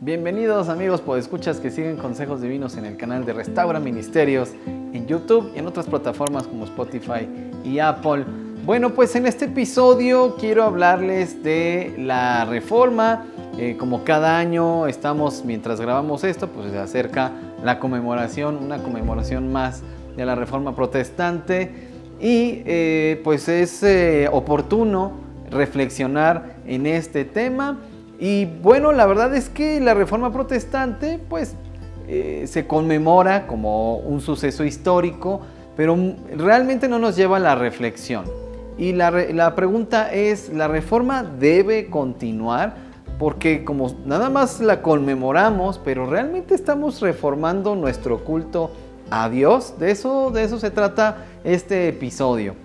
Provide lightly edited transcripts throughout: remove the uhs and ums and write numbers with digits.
Bienvenidos amigos podescuchas que siguen consejos divinos en el canal de Restaura Ministerios en YouTube y en otras plataformas como Spotify y Apple. Bueno, pues en este episodio quiero hablarles de la Reforma. Como cada año estamos, mientras grabamos esto, pues se acerca la conmemoración, una conmemoración más de la Reforma Protestante y pues es oportuno reflexionar en este tema. Y bueno, la verdad es que la Reforma Protestante pues se conmemora como un suceso histórico, pero realmente no nos lleva a la reflexión. Y la pregunta es, ¿la Reforma debe continuar? Porque como nada más la conmemoramos, pero realmente estamos reformando nuestro culto a Dios. De eso se trata este episodio.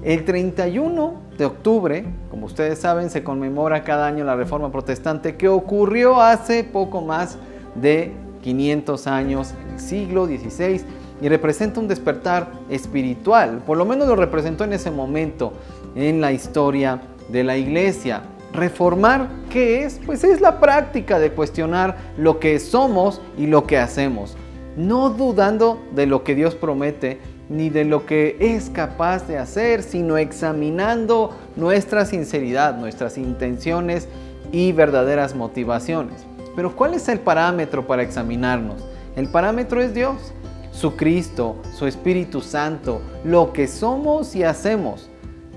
El 31 de octubre, como ustedes saben, se conmemora cada año la Reforma Protestante que ocurrió hace poco más de 500 años, en el siglo XVI, y representa un despertar espiritual. Por lo menos lo representó en ese momento en la historia de la Iglesia. Reformar, ¿qué es? Pues es la práctica de cuestionar lo que somos y lo que hacemos, no dudando de lo que Dios promete, ni de lo que es capaz de hacer, sino examinando nuestra sinceridad, nuestras intenciones y verdaderas motivaciones. Pero ¿cuál es el parámetro para examinarnos? El parámetro es Dios, su Cristo, su Espíritu Santo. Lo que somos y hacemos,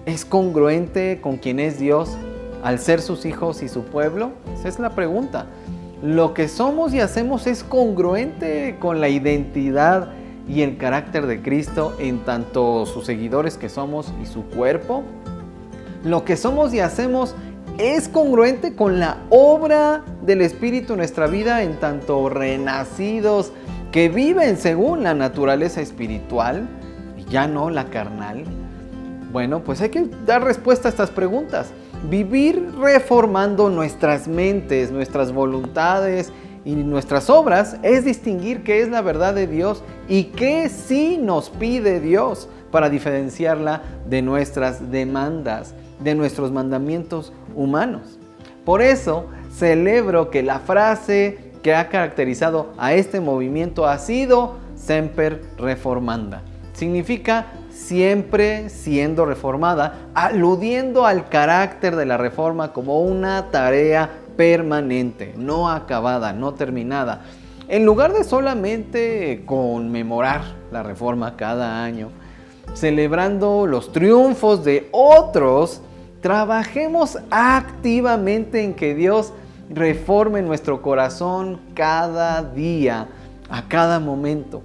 ¿es congruente con quien es Dios al ser sus hijos y su pueblo? Esa es la pregunta. ¿Lo que somos y hacemos es congruente con la identidad y el carácter de Cristo en tanto sus seguidores que somos y su cuerpo? Lo que somos y hacemos es congruente con la obra del Espíritu en nuestra vida en tanto renacidos que viven según la naturaleza espiritual y ya no la carnal. Bueno, pues hay que dar respuesta a estas preguntas. Vivir reformando nuestras mentes, nuestras voluntades y nuestras obras es distinguir qué es la verdad de Dios y qué sí nos pide Dios para diferenciarla de nuestras demandas, de nuestros mandamientos humanos. Por eso celebro que la frase que ha caracterizado a este movimiento ha sido Semper Reformanda. Significa siempre siendo reformada, aludiendo al carácter de la reforma como una tarea permanente, no acabada, no terminada. En lugar de solamente conmemorar la Reforma cada año, celebrando los triunfos de otros, trabajemos activamente en que Dios reforme nuestro corazón cada día, a cada momento.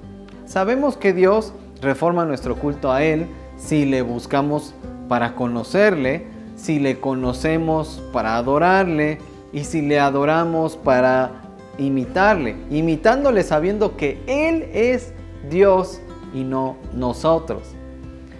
Sabemos que Dios reforma nuestro culto a Él si le buscamos para conocerle, si le conocemos para adorarle, y si le adoramos para imitarle, imitándole sabiendo que Él es Dios y no nosotros.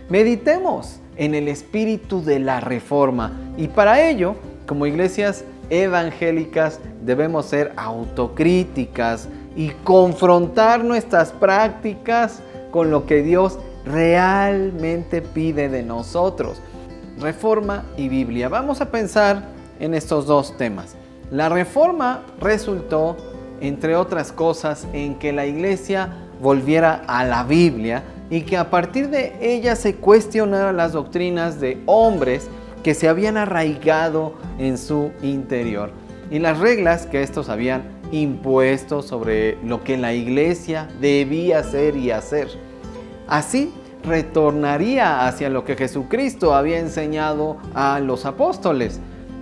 Meditemos en el espíritu de la Reforma y para ello, como iglesias evangélicas, debemos ser autocríticas y confrontar nuestras prácticas con lo que Dios realmente pide de nosotros. Reforma y Biblia. Vamos a pensar en estos dos temas. La Reforma resultó, entre otras cosas, en que la Iglesia volviera a la Biblia y que a partir de ella se cuestionaran las doctrinas de hombres que se habían arraigado en su interior y las reglas que estos habían impuesto sobre lo que la Iglesia debía ser y hacer. Así retornaría hacia lo que Jesucristo había enseñado a los apóstoles.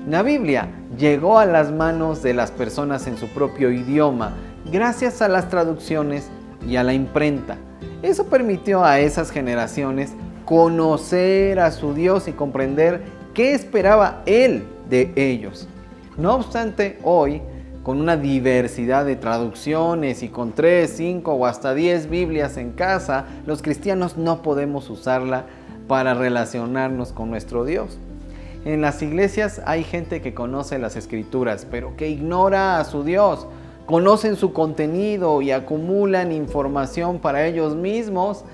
La Biblia llegó a las manos de las personas en su propio idioma, gracias a las traducciones y a la imprenta. Eso permitió a esas generaciones conocer a su Dios y comprender qué esperaba Él de ellos. No obstante, hoy, con una diversidad de traducciones y con 3, 5 o hasta 10 Biblias en casa, los cristianos no podemos usarla para relacionarnos con nuestro Dios. En las iglesias hay gente que conoce las Escrituras, pero que ignora a su Dios. Conocen su contenido y acumulan información para ellos mismos,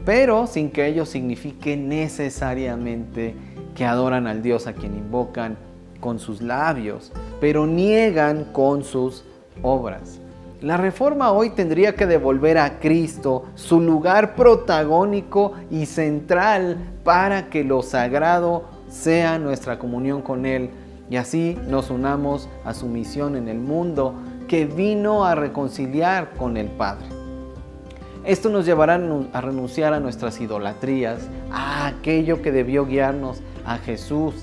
pero sin que ello signifique necesariamente que adoran al Dios a quien invocan con sus labios, pero niegan con sus obras. La reforma hoy tendría que devolver a Cristo su lugar protagónico y central para que lo sagrado sea nuestra comunión con Él y así nos unamos a su misión en el mundo que vino a reconciliar con el Padre. Esto nos llevará a renunciar a nuestras idolatrías, a aquello que debió guiarnos a Jesús,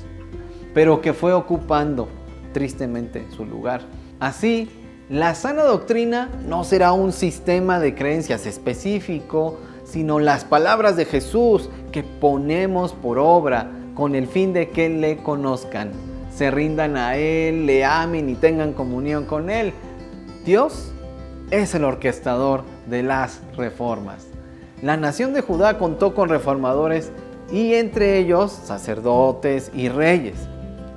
pero que fue ocupando tristemente su lugar. Así, la sana doctrina no será un sistema de creencias específico, sino las palabras de Jesús que ponemos por obra con el fin de que le conozcan, se rindan a Él, le amen y tengan comunión con Él. Dios es el orquestador de las reformas. La nación de Judá contó con reformadores y entre ellos sacerdotes y reyes.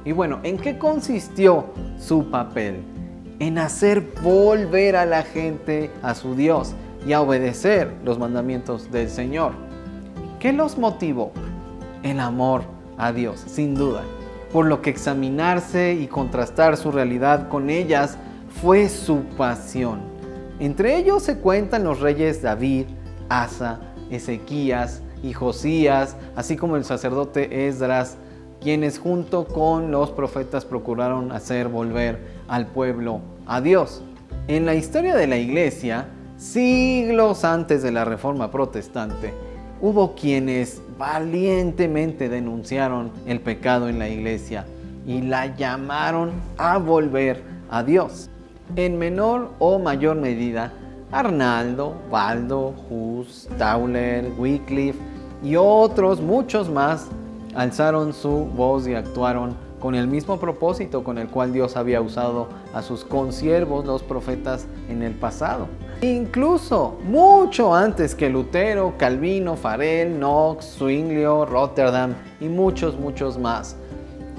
Y bueno, ¿en qué consistió su papel? En hacer volver a la gente a su Dios y a obedecer los mandamientos del Señor. ¿Qué los motivó? El amor a Dios, sin duda. Por lo que examinarse y contrastar su realidad con ellas fue su pasión. Entre ellos se cuentan los reyes David, Asa, Ezequías y Josías, así como el sacerdote Esdras, quienes junto con los profetas procuraron hacer volver al pueblo a Dios. En la historia de la Iglesia, siglos antes de la Reforma Protestante, hubo quienes valientemente denunciaron el pecado en la Iglesia y la llamaron a volver a Dios. En menor o mayor medida, Arnaldo, Waldo, Hus, Tauler, Wycliffe y otros muchos más alzaron su voz y actuaron con el mismo propósito con el cual Dios había usado a sus consiervos, los profetas, en el pasado. Incluso mucho antes que Lutero, Calvino, Farel, Knox, Zwinglio, Rotterdam y muchos más.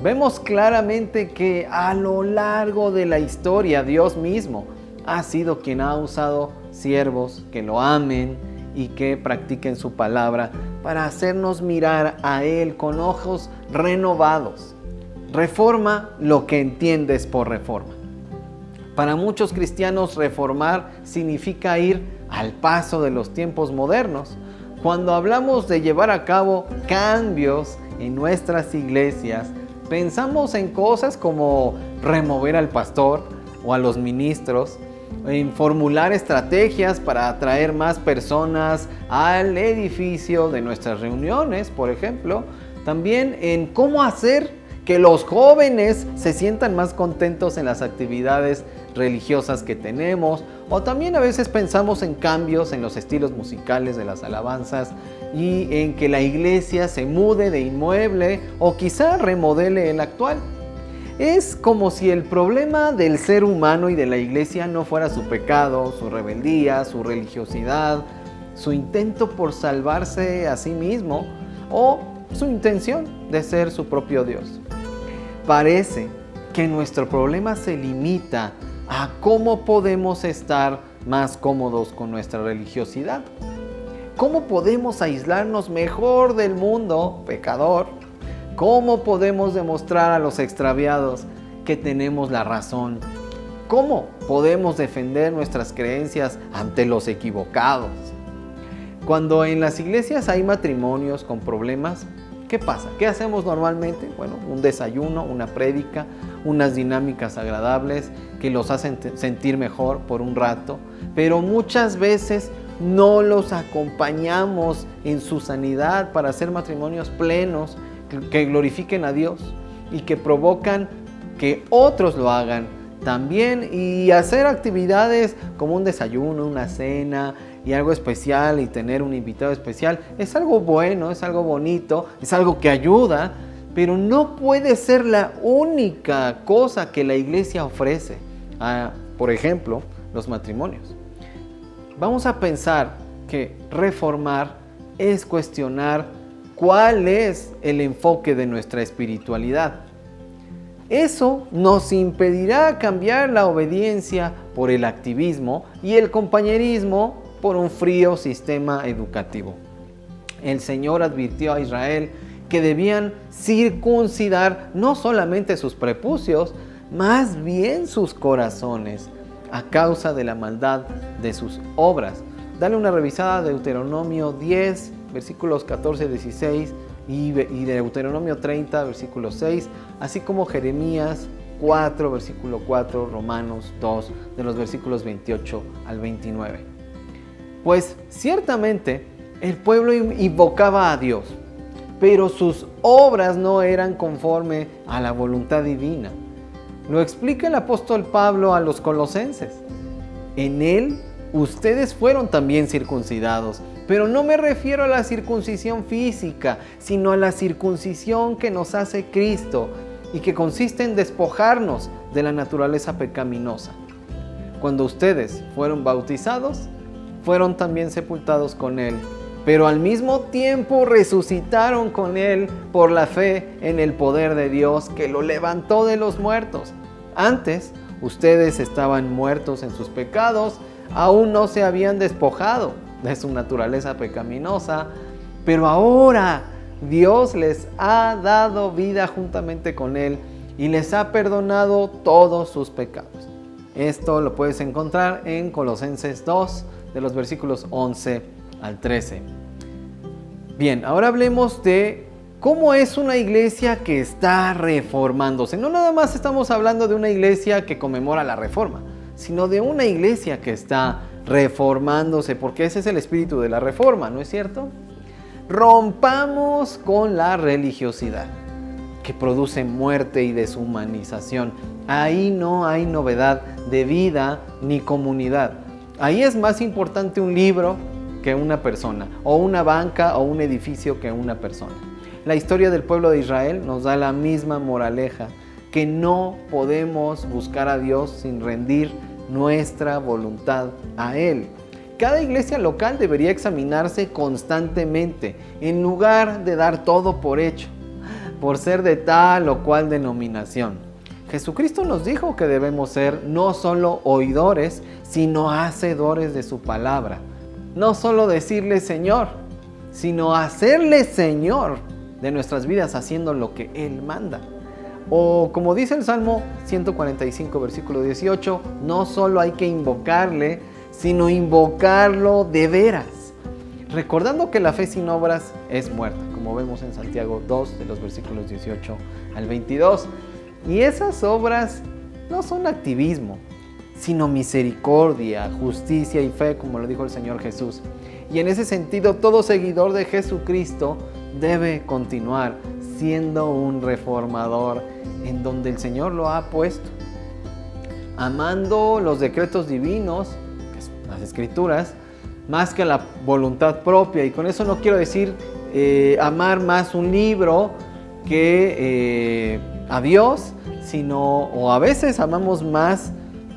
Vemos claramente que a lo largo de la historia Dios mismo ha sido quien ha usado siervos que lo amen y que practiquen su palabra para hacernos mirar a Él con ojos renovados. Reforma lo que entiendes por reforma. Para muchos cristianos, reformar significa ir al paso de los tiempos modernos. Cuando hablamos de llevar a cabo cambios en nuestras iglesias, pensamos en cosas como remover al pastor o a los ministros, en formular estrategias para atraer más personas al edificio de nuestras reuniones, por ejemplo. También en cómo hacer que los jóvenes se sientan más contentos en las actividades religiosas que tenemos, o también a veces pensamos en cambios en los estilos musicales de las alabanzas y en que la iglesia se mude de inmueble o quizá remodele el actual. Es como si el problema del ser humano y de la iglesia no fuera su pecado, su rebeldía, su religiosidad, su intento por salvarse a sí mismo o su intención de ser su propio Dios. Parece que nuestro problema se limita a cómo podemos estar más cómodos con nuestra religiosidad. ¿Cómo podemos aislarnos mejor del mundo pecador? ¿Cómo podemos demostrar a los extraviados que tenemos la razón? ¿Cómo podemos defender nuestras creencias ante los equivocados? Cuando en las iglesias hay matrimonios con problemas, ¿qué pasa? ¿Qué hacemos normalmente? Bueno, un desayuno, una prédica, unas dinámicas agradables que los hacen sentir mejor por un rato, pero muchas veces no los acompañamos en su sanidad para hacer matrimonios plenos que glorifiquen a Dios y que provocan que otros lo hagan también, y hacer actividades como un desayuno, una cena y algo especial y tener un invitado especial es algo bueno, es algo bonito, es algo que ayuda, pero no puede ser la única cosa que la iglesia ofrece a, por ejemplo, los matrimonios. Vamos a pensar que reformar es cuestionar cuál es el enfoque de nuestra espiritualidad. Eso nos impedirá cambiar la obediencia por el activismo y el compañerismo por un frío sistema educativo. El Señor advirtió a Israel que debían circuncidar no solamente sus prepucios, más bien sus corazones, a causa de la maldad de sus obras. Dale una revisada a Deuteronomio 10, versículos 14 y 16, y Deuteronomio 30, versículo 6, así como Jeremías 4, versículo 4, Romanos 2, de los versículos 28 al 29. Pues ciertamente el pueblo invocaba a Dios, pero sus obras no eran conforme a la voluntad divina. Lo explica el apóstol Pablo a los colosenses. En él ustedes fueron también circuncidados, pero no me refiero a la circuncisión física, sino a la circuncisión que nos hace Cristo y que consiste en despojarnos de la naturaleza pecaminosa. Cuando ustedes fueron bautizados, fueron también sepultados con Él, pero al mismo tiempo resucitaron con Él por la fe en el poder de Dios que lo levantó de los muertos. Antes, ustedes estaban muertos en sus pecados, aún no se habían despojado de su naturaleza pecaminosa, pero ahora Dios les ha dado vida juntamente con Él y les ha perdonado todos sus pecados. Esto lo puedes encontrar en Colosenses 2, de los versículos 11 al 13. Bien, ahora hablemos de cómo es una iglesia que está reformándose. No nada más estamos hablando de una iglesia que conmemora la reforma, sino de una iglesia que está reformándose, porque ese es el espíritu de la reforma, ¿no es cierto? Rompamos con la religiosidad que produce muerte y deshumanización. Ahí no hay novedad de vida ni comunidad. Ahí es más importante un libro que una persona, o una banca o un edificio que una persona. La historia del pueblo de Israel nos da la misma moraleja, que no podemos buscar a Dios sin rendir nuestra voluntad a Él. Cada iglesia local debería examinarse constantemente, en lugar de dar todo por hecho, por ser de tal o cual denominación. Jesucristo nos dijo que debemos ser no solo oidores, sino hacedores de su palabra. No solo decirle Señor, sino hacerle Señor de nuestras vidas haciendo lo que Él manda. O como dice el Salmo 145, versículo 18, no solo hay que invocarle, sino invocarlo de veras. Recordando que la fe sin obras es muerta, como vemos en Santiago 2, de los versículos 18 al 22. Y esas obras no son activismo, sino misericordia, justicia y fe, como lo dijo el Señor Jesús. Y en ese sentido, todo seguidor de Jesucristo debe continuar siendo un reformador en donde el Señor lo ha puesto, amando los decretos divinos, las Escrituras, más que la voluntad propia. Y con eso no quiero decir amar más un libro que a Dios, sino, o a veces amamos más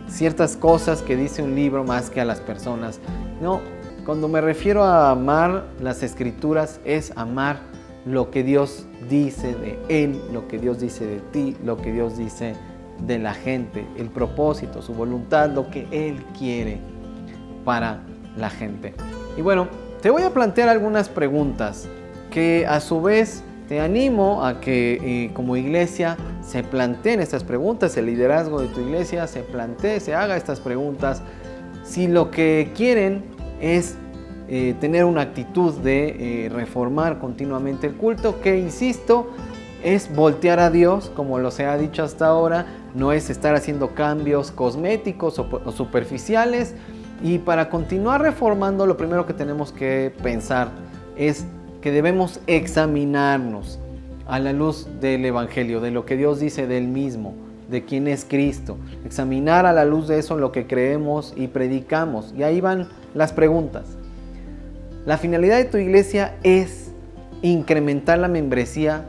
ciertas cosas que dice un libro más que a las personas. No, cuando me refiero a amar las Escrituras es amar lo que Dios dice de Él, lo que Dios dice de ti, lo que Dios dice de la gente, el propósito, su voluntad, lo que Él quiere para la gente. Y bueno, te voy a plantear algunas preguntas que a su vez te animo a que como iglesia se planteen estas preguntas, el liderazgo de tu iglesia se plantee, se haga estas preguntas. Si lo que quieren es tener una actitud de reformar continuamente el culto, que insisto, es voltear a Dios, como lo se ha dicho hasta ahora, no es estar haciendo cambios cosméticos o superficiales. Y para continuar reformando, lo primero que tenemos que pensar es que debemos examinarnos a la luz del Evangelio, de lo que Dios dice de Él mismo, de quién es Cristo. Examinar a la luz de eso lo que creemos y predicamos. Y ahí van las preguntas. ¿La finalidad de tu iglesia es incrementar la membresía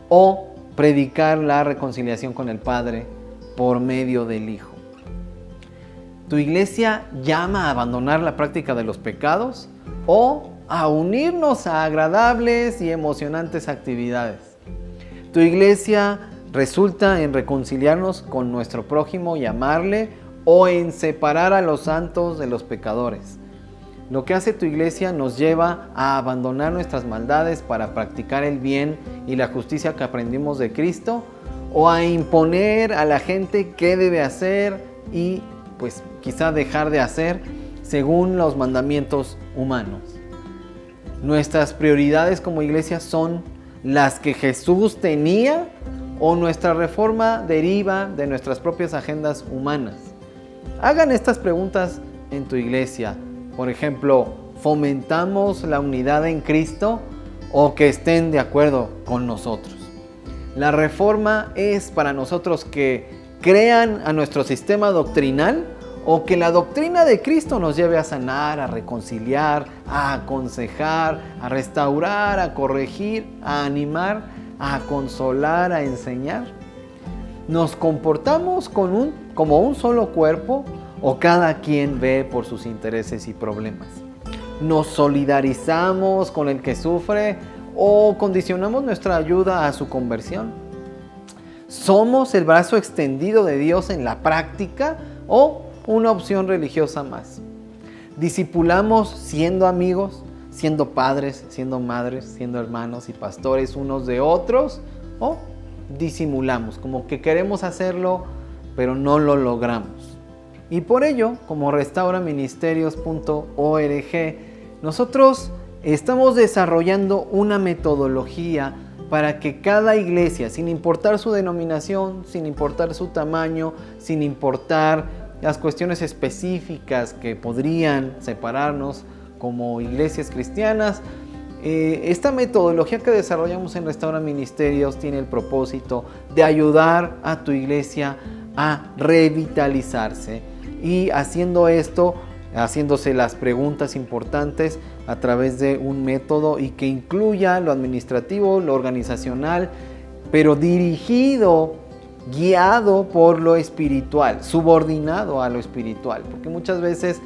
o predicar la reconciliación con el Padre por medio del Hijo? ¿Tu iglesia llama a abandonar la práctica de los pecados o a unirnos a agradables y emocionantes actividades? ¿Tu iglesia resulta en reconciliarnos con nuestro prójimo y amarle o en separar a los santos de los pecadores? Lo que hace tu iglesia nos lleva a abandonar nuestras maldades para practicar el bien y la justicia que aprendimos de Cristo, o a imponer a la gente qué debe hacer y pues quizá dejar de hacer según los mandamientos humanos. ¿Nuestras prioridades como iglesia son las que Jesús tenía o nuestra reforma deriva de nuestras propias agendas humanas? Hagan estas preguntas en tu iglesia. Por ejemplo, ¿fomentamos la unidad en Cristo o que estén de acuerdo con nosotros? La reforma es para nosotros que crean a nuestro sistema doctrinal o que la doctrina de Cristo nos lleve a sanar, a reconciliar, a aconsejar, a restaurar, a corregir, a animar, a consolar, a enseñar. ¿Nos comportamos como un solo cuerpo o cada quien ve por sus intereses y problemas? ¿Nos solidarizamos con el que sufre o condicionamos nuestra ayuda a su conversión? ¿Somos el brazo extendido de Dios en la práctica o una opción religiosa más? ¿Discipulamos siendo amigos, siendo padres, siendo madres, siendo hermanos y pastores unos de otros? ¿O disimulamos, como que queremos hacerlo, pero no lo logramos? Y por ello, como restauraministerios.org, nosotros estamos desarrollando una metodología para que cada iglesia, sin importar su denominación, sin importar su tamaño, sin importar las cuestiones específicas que podrían separarnos como iglesias cristianas, esta metodología que desarrollamos en Restaura Ministerios tiene el propósito de ayudar a tu iglesia a revitalizarse, y haciendo esto, haciéndose las preguntas importantes a través de un método y que incluya lo administrativo, lo organizacional, pero dirigido, guiado por lo espiritual, subordinado a lo espiritual, porque muchas veces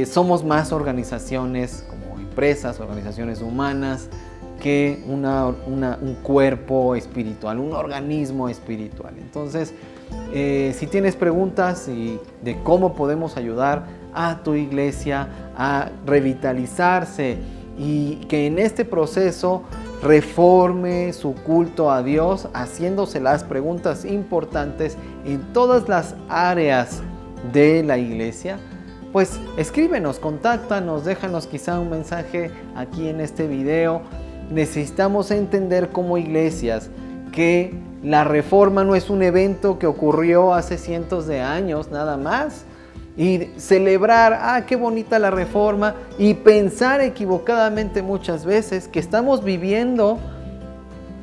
somos más organizaciones como empresas, organizaciones humanas, que un cuerpo espiritual, un organismo espiritual. Entonces, si tienes preguntas de cómo podemos ayudar a tu iglesia a revitalizarse y que en este proceso reforme su culto a Dios, haciéndose las preguntas importantes en todas las áreas de la iglesia, pues escríbenos, contáctanos, déjanos quizá un mensaje aquí en este video. Necesitamos entender como iglesias que la reforma no es un evento que ocurrió hace cientos de años nada más, y celebrar, qué bonita la reforma, y pensar equivocadamente muchas veces que estamos viviendo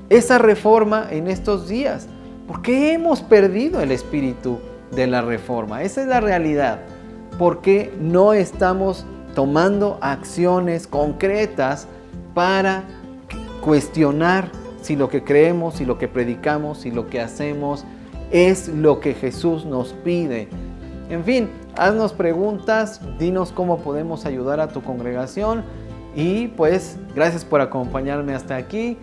esa reforma en estos días, porque hemos perdido el espíritu de la reforma. Esa es la realidad, porque no estamos tomando acciones concretas para cuestionar si lo que creemos, si lo que predicamos, si lo que hacemos es lo que Jesús nos pide. En fin, haznos preguntas, dinos cómo podemos ayudar a tu congregación, y pues gracias por acompañarme hasta aquí.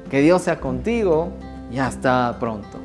Que Dios sea contigo y hasta pronto.